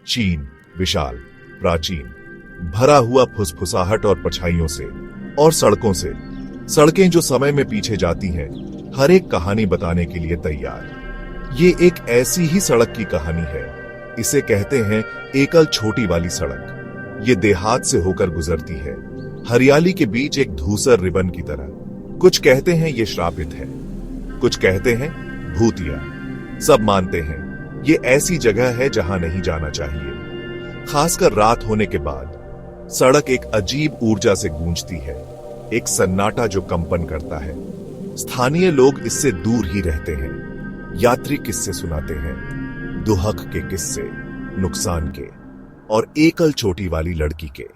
चीन विशाल, प्राचीन, भरा हुआ फुसफुसाहट और परछाइयों से और सड़कों से। सड़कें जो समय में पीछे जाती हैं, हर एक कहानी बताने के लिए तैयार। ये एक ऐसी ही सड़क की कहानी है। इसे कहते हैं एकल छोटी वाली सड़क। ये देहात से होकर गुजरती है, हरियाली के बीच एक धूसर रिबन की तरह। कुछ कहते हैं ये श्रापित है, कुछ कहते हैं भूतिया। सब मानते हैं ये ऐसी जगह है जहां नहीं जाना चाहिए। खासकर रात होने के बाद सड़क एक अजीब ऊर्जा से गूंजती है, एक सन्नाटा जो कंपन करता है। स्थानीय लोग इससे दूर ही रहते हैं। यात्री किस्से सुनाते हैं, दुहक के किस्से, नुकसान के और एकल छोटी वाली लड़की के।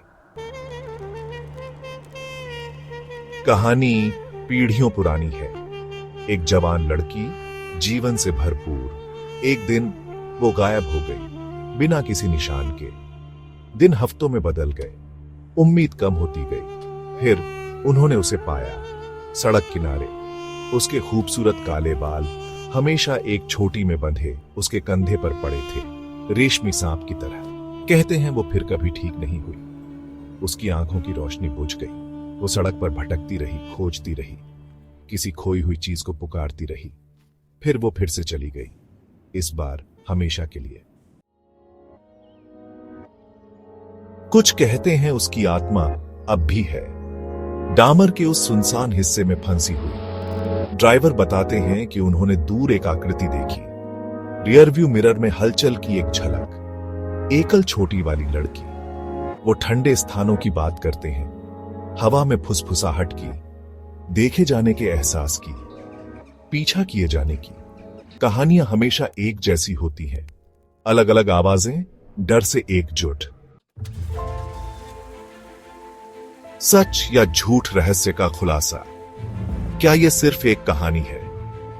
कहानी पीढ़ियों पुरानी है। एक जवान लड़की, जीवन से भरपूर। एक दिन वो गायब हो गई, बिना किसी निशान के। दिन हफ्तों में बदल गए, उम्मीद कम होती गई। फिर उन्होंने उसे पाया, सड़क किनारे। उसके खूबसूरत काले बाल हमेशा एक छोटी में बंधे उसके कंधे पर पड़े थे, रेशमी सांप की तरह। कहते हैं वो फिर कभी ठीक नहीं हुई। उसकी आंखों की रोशनी बुझ गई। वो सड़क पर भटकती रही, खोजती रही, किसी खोई हुई चीज को पुकारती रही। फिर वो फिर से चली गई, इस बार हमेशा के लिए। कुछ कहते हैं उसकी आत्मा अब भी है, डामर के उस सुनसान हिस्से में फंसी हुई। ड्राइवर बताते हैं कि उन्होंने दूर एक आकृति देखी, रियरव्यू मिरर में हलचल की एक झलक। एकल छोटी वाली लड़की। वो ठंडे स्थानों की बात करते हैं, हवा में फुसफुसाहट की, देखे जाने के एहसास की, पीछा किए जाने की। कहानियां हमेशा एक जैसी होती हैं, अलग अलग आवाजें, डर से एकजुट। सच या झूठ रहस्य का खुलासा। क्या यह सिर्फ एक कहानी है,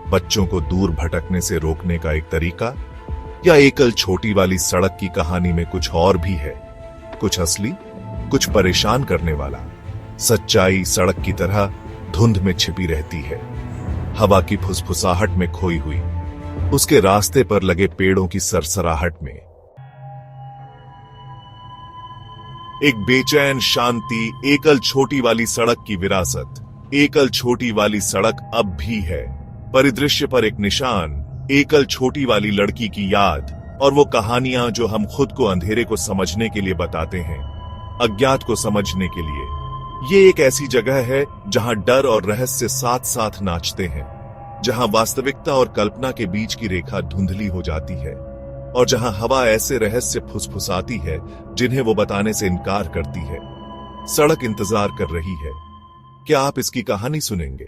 बच्चों को दूर भटकने से रोकने का एक तरीका, या एकल छोटी वाली सड़क की कहानी में कुछ और भी है, कुछ असली, कुछ परेशान करने वाला। सच्चाई सड़क की तरह धुंध में छिपी रहती है, हवा की फुसफुसाहट में खोई हुई, उसके रास्ते पर लगे पेड़ों की सरसराहट में। एक बेचैन शांति, एकल छोटी वाली सड़क की विरासत। एकल छोटी वाली सड़क अब भी है, परिदृश्य पर एक निशान, एकल छोटी वाली लड़की की याद, और वो कहानियां जो हम खुद को अंधेरे को समझने के लिए बताते हैं, अज्ञात को समझने के लिए। ये एक ऐसी जगह है जहां डर और रहस्य साथ साथ नाचते हैं, जहां वास्तविकता और कल्पना के बीच की रेखा धुंधली हो जाती है, और जहां हवा ऐसे रहस्य फुसफुसाती है जिन्हें वो बताने से इनकार करती है। सड़क इंतजार कर रही है। क्या आप इसकी कहानी सुनेंगे?